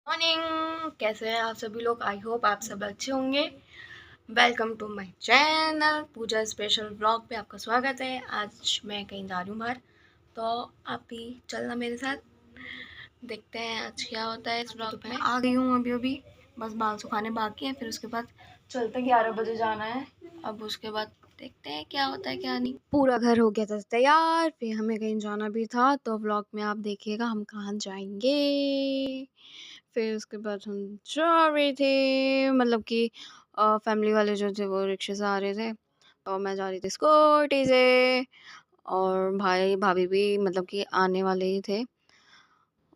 Morning, कैसे हैं आप सभी लोग। आई होप आप सब अच्छे होंगे। Welcome to my channel Puja special vlog पे आपका स्वागत है। आज मैं कहीं जा रही हूँ बाहर, तो आप भी चलना मेरे साथ। देखते हैं आज क्या होता है इस व्लॉग में। आ गई हूँ अभी अभी, बस बाल सुखाने बाकी हैं, फिर उसके बाद चलते 11 बजे जाना है। अब उसके बाद देखते हैं क्या होता है क्या नहीं। पूरा घर हो गया था तैयार, फिर हमें कहीं जाना भी था, तो व्लॉग में आप देखिएगा हम कहाँ जाएंगे। फिर उसके बाद हम जा रहे थे, मतलब कि फैमिली वाले जो थे वो रिक्शे से आ रहे थे, तो मैं जा रही थी स्कूटी से, और भाई भाभी भी मतलब कि आने वाले ही थे।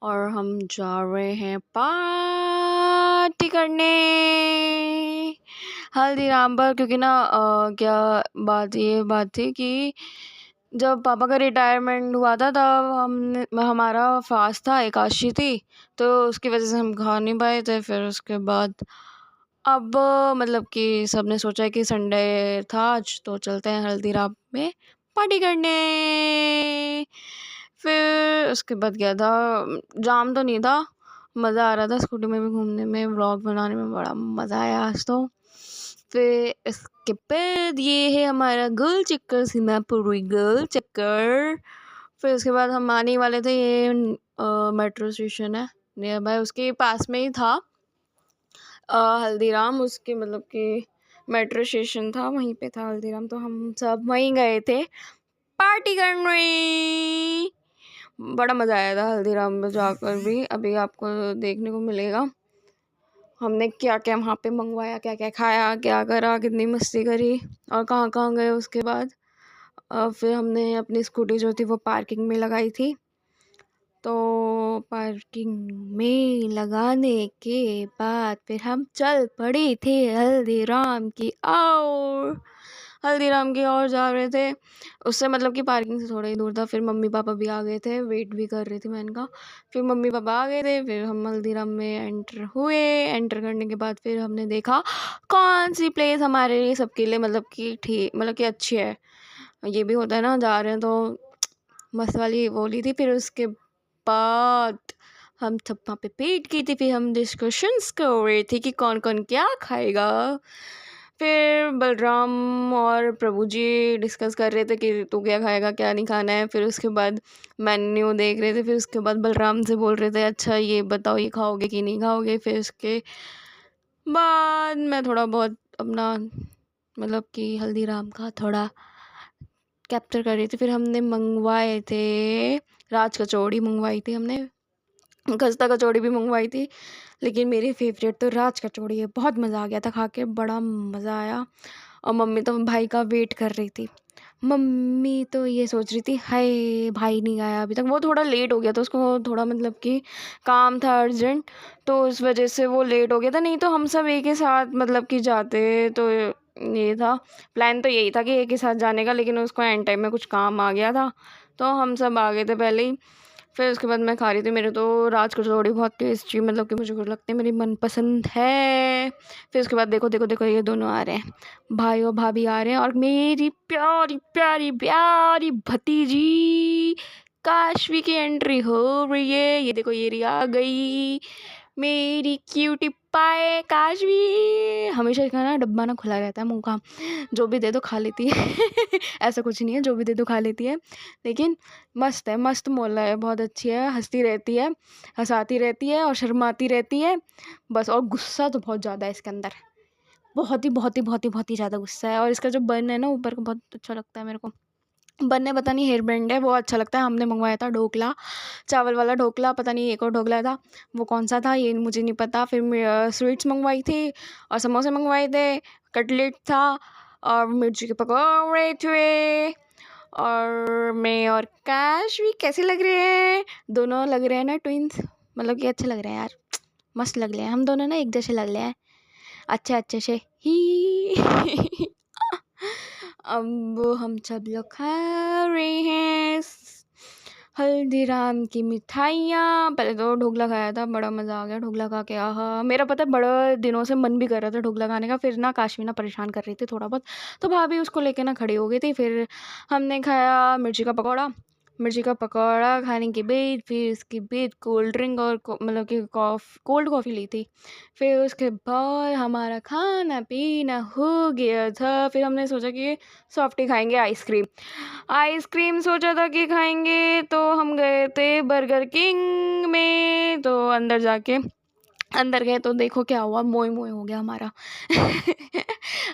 और हम जा रहे हैं पार्टी करने हल्दीराम पर, क्योंकि ना क्या ये बात थी कि जब पापा का रिटायरमेंट हुआ था तब हमने हमारा फास्ट था, एकादशी थी, तो उसकी वजह से हम खा नहीं पाए थे। फिर उसके बाद अब मतलब कि सबने सोचा कि संडे था आज, तो चलते हैं हल्दीराम में पार्टी करने। फिर उसके बाद गया था, जाम तो नहीं था, मज़ा आ रहा था स्कूटी में भी घूमने में, व्लॉग बनाने में बड़ा मज़ा आया आज तो। फिर इसके बाद ये है हमारा गोल चक्कर, सीमापुरी गोल चक्कर। फिर उसके बाद हम आने वाले थे, ये मेट्रो स्टेशन है नियर बाय, उसके पास में ही था हल्दीराम, उसके मतलब कि मेट्रो स्टेशन था वहीं पे था हल्दीराम, तो हम सब वहीं गए थे पार्टी करने। बड़ा मज़ा आया था हल्दीराम में जाकर भी, अभी आपको देखने को मिलेगा हमने क्या क्या वहाँ पे मंगवाया, क्या क्या खाया, क्या करा, कितनी मस्ती करी और कहाँ कहाँ गए। उसके बाद फिर हमने अपनी स्कूटी जो थी वो पार्किंग में लगाई थी, तो पार्किंग में लगाने के बाद फिर हम चल पड़े थे हल्दीराम की ओर जा रहे थे। उससे मतलब कि पार्किंग से थोड़ा ही दूर था। फिर मम्मी पापा भी आ गए थे, वेट भी कर रही थी मैं इनका। फिर मम्मी पापा आ गए थे, फिर हम हल्दीराम में एंटर हुए। एंटर करने के बाद फिर हमने देखा कौन सी प्लेस हमारे लिए सबके लिए मतलब कि ठीक, मतलब कि अच्छी है। ये भी होता है ना, जा रहे हैं तो मस्त वाली वो ली थी। फिर उसके बाद हम सब वहाँ पे पेट की थी, फिर हम डिस्कशंस कर रहे थे कि कौन कौन क्या खाएगा। फिर बलराम और प्रभु जी डिस्कस कर रहे थे कि तू क्या खाएगा क्या नहीं खाना है। फिर उसके बाद मेन्यू देख रहे थे। फिर उसके बाद बलराम से बोल रहे थे अच्छा ये बताओ ये खाओगे कि नहीं खाओगे। फिर उसके बाद मैं थोड़ा बहुत अपना मतलब कि हल्दीराम का थोड़ा कैप्चर कर रही थी। फिर हमने मंगवाए थे राज कचौड़ी मंगवाई थी हमने, खस्ता कचौड़ी भी मंगवाई थी, लेकिन मेरी फेवरेट तो राज कचौड़ी है। बहुत मज़ा आ गया था खा के, बड़ा मज़ा आया। और मम्मी तो भाई का वेट कर रही थी। मम्मी तो ये सोच रही थी हाय भाई नहीं आया अभी तक, वो थोड़ा लेट हो गया था, उसको थोड़ा मतलब कि काम था अर्जेंट, तो उस वजह से वो लेट हो गया था। नहीं तो हम सब एक ही साथ मतलब कि जाते, तो ये था प्लान, तो यही था कि एक ही साथ जाने का, लेकिन उसको एंड टाइम में कुछ काम आ गया था, तो हम सब आ गए थे पहले ही। फिर उसके बाद मैं खा रही थी, मेरे तो राज कचौड़ी बहुत टेस्टी मतलब कि मुझे लगता है मेरी मनपसंद है। फिर उसके बाद देखो देखो देखो ये दोनों आ रहे हैं, भाई और भाभी आ रहे हैं, और मेरी प्यारी प्यारी प्यारी भतीजी काशवी की एंट्री हो रही है। ये देखो ये रही आ गई मेरी क्यूटी पाए काशवी। हमेशा इसका ना डब्बा ना खुला रहता है, मुँह का जो भी दे दो खा लेती है ऐसा कुछ नहीं है, जो भी दे दो खा लेती है, लेकिन मस्त है, मस्त मोला है, बहुत अच्छी है, हंसती रहती है, हंसाती रहती है और शर्माती रहती है बस। और गुस्सा तो बहुत ज़्यादा है इसके अंदर, बहुत ही बहुत ही बहुत ही बहुत ही ज़्यादा गुस्सा है। और इसका जो बन है ना ऊपर का बहुत अच्छा लगता है मेरे को। बन है पता नहीं हेयर बैंड है, वो अच्छा लगता है। हमने मंगवाया था ढोकला, चावल वाला ढोकला, पता नहीं एक और ढोकला था, वो कौन सा था ये मुझे नहीं पता। फिर स्वीट्स मंगवाई थी और समोसे मंगवाए थे, कटलेट था और मिर्ची के पकौड़े थे। और मैं और काश भी कैसे लग रहे हैं, दोनों लग रहे हैं ना ट्विंस, मतलब कि अच्छे लग रहे हैं यार, मस्त लग रहे हैं हम दोनों ना, एक जैसे लग रहे हैं, अच्छे अच्छे से ही अब हम सब लोग खा रहे हैं हल्दीराम की मिठाइयाँ। पहले तो ढोकला खाया था, बड़ा मज़ा आ गया ढोकला खा के। आहा, मेरा पता है बड़ा दिनों से मन भी कर रहा था ढोकला खाने का। फिर ना काशवी परेशान कर रही थी थोड़ा बहुत, तो भाभी उसको लेके ना खड़ी हो गई थी। फिर हमने खाया मिर्ची का पकौड़ा, मिर्ची का पकौड़ा खाने के बाद फिर उसके बाद कोल्ड ड्रिंक और मतलब कि कोल्ड कॉफ़ी ली थी। फिर उसके बाद हमारा खाना पीना हो गया था। फिर हमने सोचा कि सॉफ्टी खाएंगे आइसक्रीम। आइसक्रीम सोचा था कि खाएंगे, तो हम गए थे बर्गर किंग में। तो अंदर गए तो देखो क्या हुआ, मोए मोए हो गया हमारा।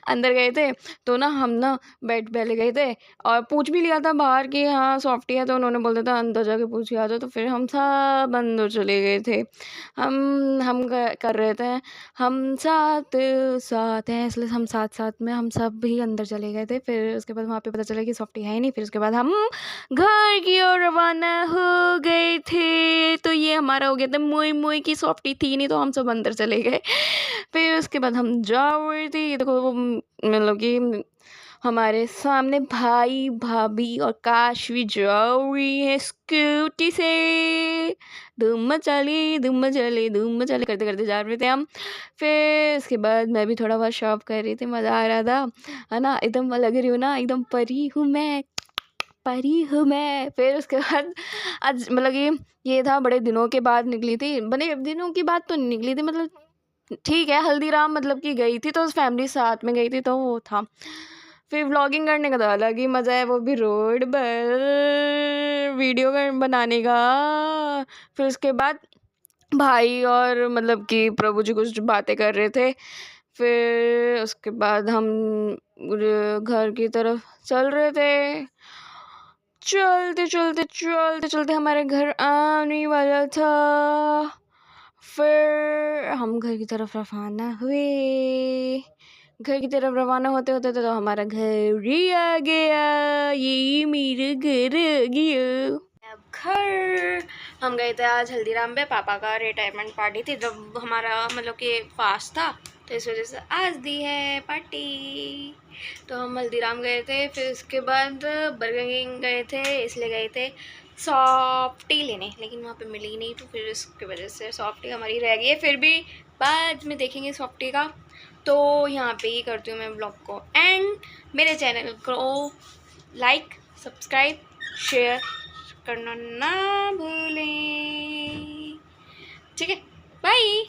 अंदर गए थे तो हम बेड पहले गए थे और पूछ भी लिया था बाहर कि हाँ सॉफ्टी है, तो उन्होंने बोल दिया था अंदर जाके पूछ के आ जाओ। तो फिर हम सब अंदर चले गए थे। कर रहे थे, हम साथ साथ हैं इसलिए हम साथ साथ में हम सब भी अंदर चले गए थे। फिर उसके बाद वहाँ पे पता चला कि सॉफ्टी है ही नहीं। फिर उसके बाद हम घर की ओर रवाना हो गए थे। तो ये हमारा हो गया था मोई मोई की सॉफ्टी थी नहीं, तो हम सब अंदर चले गए। फिर उसके बाद हम जा रहे थे, ये देखो वो मतलब कि हमारे सामने भाई भाभी और काश भी जा रही है स्कूटी से। धूम मचाली धूम मचाली धूम मचाली करते करते जा रहे थे हम। फिर उसके बाद मैं भी थोड़ा बहुत शॉप कर रही थी, मज़ा आ रहा था, है ना। एकदम लग रही हूँ ना, एकदम परी हूँ मैं, परी हूँ मैं। फिर उसके बाद आज मतलब कि ये था, बड़े दिनों के बाद निकली थी। बड़े दिनों की बात तो नहीं निकली थी, मतलब ठीक है, हल्दीराम मतलब कि गई थी तो फैमिली साथ में गई थी, तो वो था। फिर व्लॉगिंग करने का तो अलग ही मज़ा है, वो भी रोड पर वीडियो बनाने का। फिर उसके बाद भाई और मतलब कि प्रभु जी कुछ बातें कर रहे थे। फिर उसके बाद हम घर की तरफ चल रहे थे। चलते चलते चलते चलते हमारे घर आने वाला था। फिर हम घर की तरफ रवाना हुए। घर की तरफ रवाना होते होते तो हमारा घर ही आ गया। ये मेरा घर आ गया। अब घर हम गए थे आज हल्दीराम पे, पापा का रिटायरमेंट पार्टी थी, जब हमारा मतलब कि फास्ट था, तो इस वजह से आज दी है पार्टी। तो हम हल्दीराम गए थे। फिर उसके बाद बर्गर किंग गए थे, इसलिए गए थे सॉफ्टी लेने, लेकिन वहाँ पे मिली नहीं, तो फिर इसकी वजह से सॉफ्टी हमारी रह गई है। फिर भी बाद में देखेंगे सॉफ्टी का। तो यहाँ पे ही करती हूँ मैं ब्लॉग को एंड। मेरे चैनल को लाइक सब्सक्राइब शेयर करना ना भूलें, ठीक है। बाय।